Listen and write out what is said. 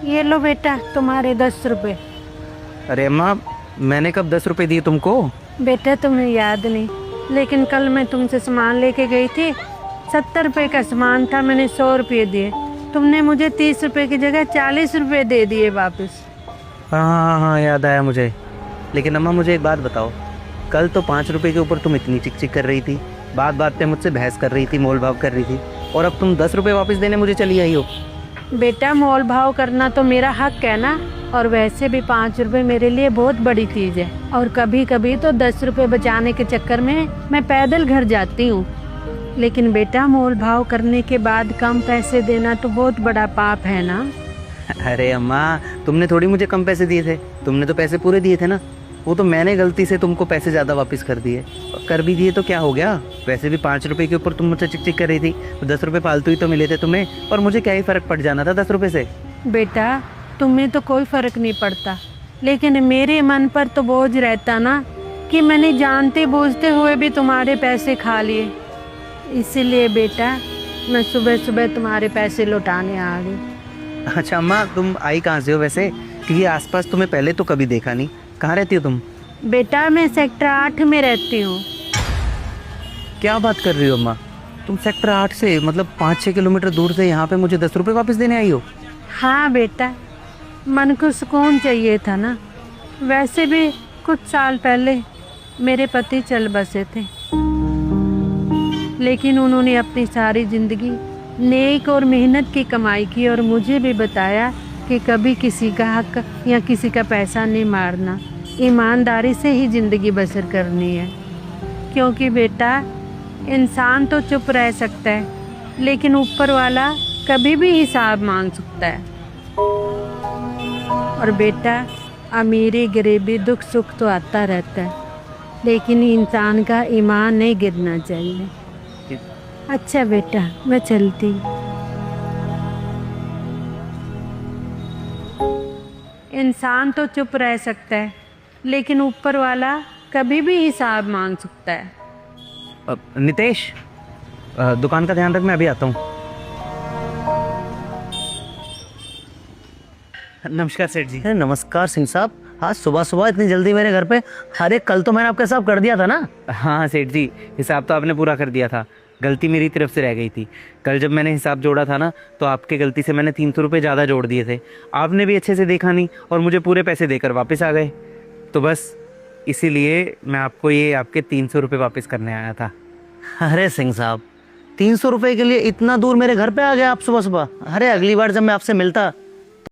ये लो बेटा तुम्हारे 10 रुपए। अरे अम्मा, मैंने कब 10 रुपए दिए तुमको? बेटा तुम्हें याद नहीं, लेकिन कल मैं तुमसे सामान लेके गई थी। 70 रुपए का सामान था, मैंने 100 रुपये दिए। तुमने मुझे 30 रुपए की जगह 40 रुपए दे दिए वापस। हाँ हाँ हाँ, याद आया मुझे। लेकिन अम्मा मुझे एक बात बताओ, कल तो 5 रुपए के ऊपर तुम इतनी चिक चिक कर रही थी, बात बात पे मुझसे बहस कर रही थी, मोल भाव कर रही थी, और अब तुम 10 रुपए वापस देने मुझे चली आई हो। बेटा मोल भाव करना तो मेरा हक है ना, और वैसे भी 5 रुपए मेरे लिए बहुत बड़ी चीज़ है। और कभी कभी तो 10 रुपए बचाने के चक्कर में मैं पैदल घर जाती हूँ। लेकिन बेटा मोल भाव करने के बाद कम पैसे देना तो बहुत बड़ा पाप है ना। अरे अम्मा, तुमने थोड़ी मुझे कम पैसे दिए थे, तुमने तो पैसे पूरे दिए थे ना। वो तो मैंने गलती से तुमको पैसे ज़्यादा वापस कर दिए। कर भी दिए तो क्या हो गया, वैसे भी 5 रुपए के ऊपर तुम मुझसे चिक चिक कर रही थी, तो 10 रुपए फालतू ही तो मिले थे तुम्हें, और मुझे क्या ही फ़र्क पड़ जाना था 10 रुपए से। बेटा तुम्हें तो कोई फर्क नहीं पड़ता, लेकिन मेरे मन पर तो बोझ रहता ना कि मैंने जानते बूझते हुए भी तुम्हारे पैसे खा लिए। इसीलिए बेटा मैं सुबह सुबह तुम्हारे पैसे लौटाने आ गई। अच्छा अम्मा, तुम आई कहाँ से हो वैसे? क्योंकि आसपास तुम्हें पहले तो कभी देखा नहीं। कहाँ रहती हो तुम? बेटा मैं सेक्टर 8 में रहती हूँ। क्या बात कर रही हो अम्मा, तुम सेक्टर 8 से मतलब 5-6 किलोमीटर दूर से यहाँ पे मुझे 10 रुपए वापस देने आई हो? हाँ बेटा, मन को सुकून चाहिए था ना। वैसे भी कुछ साल पहले मेरे पति चल बसे थे, लेकिन उन्होंने अपनी सारी जिंदगी नेक और मेहनत की कमाई की, और मुझे भी बताया कि कभी किसी का हक या किसी का पैसा नहीं मारना, ईमानदारी से ही ज़िंदगी बसर करनी है। क्योंकि बेटा इंसान तो चुप रह सकता है, लेकिन ऊपर वाला कभी भी हिसाब मांग सकता है। और बेटा अमीरी गरीबी दुख सुख तो आता रहता है, लेकिन इंसान का ईमान नहीं गिरना चाहिए। अच्छा बेटा मैं चलती। इंसान तो चुप रह सकता है, लेकिन ऊपर वाला कभी भी हिसाब मांग सकता है। नितेश, दुकान का ध्यान रख, मैं अभी आता हूँ। नमस्कार सेठ जी। अरे नमस्कार सिंह साहब, आज सुबह सुबह इतनी जल्दी मेरे घर पे? अरे कल तो मैंने आपका हिसाब कर दिया था ना। हाँ सेठ जी, हिसाब तो आपने पूरा कर दिया था, गलती मेरी तरफ से रह गई थी। कल जब मैंने हिसाब जोड़ा था ना, तो आपके गलती से मैंने 300 रुपये ज़्यादा जोड़ दिए थे। आपने भी अच्छे से देखा नहीं और मुझे पूरे पैसे देकर वापस आ गए। तो बस इसीलिए मैं आपको ये आपके 300 रुपये वापस करने आया था। अरे सिंह साहब, 300 रुपये के लिए इतना दूर मेरे घर पे आ गया आप सुबह सुबह? अरे अगली बार जब मैं आपसे मिलता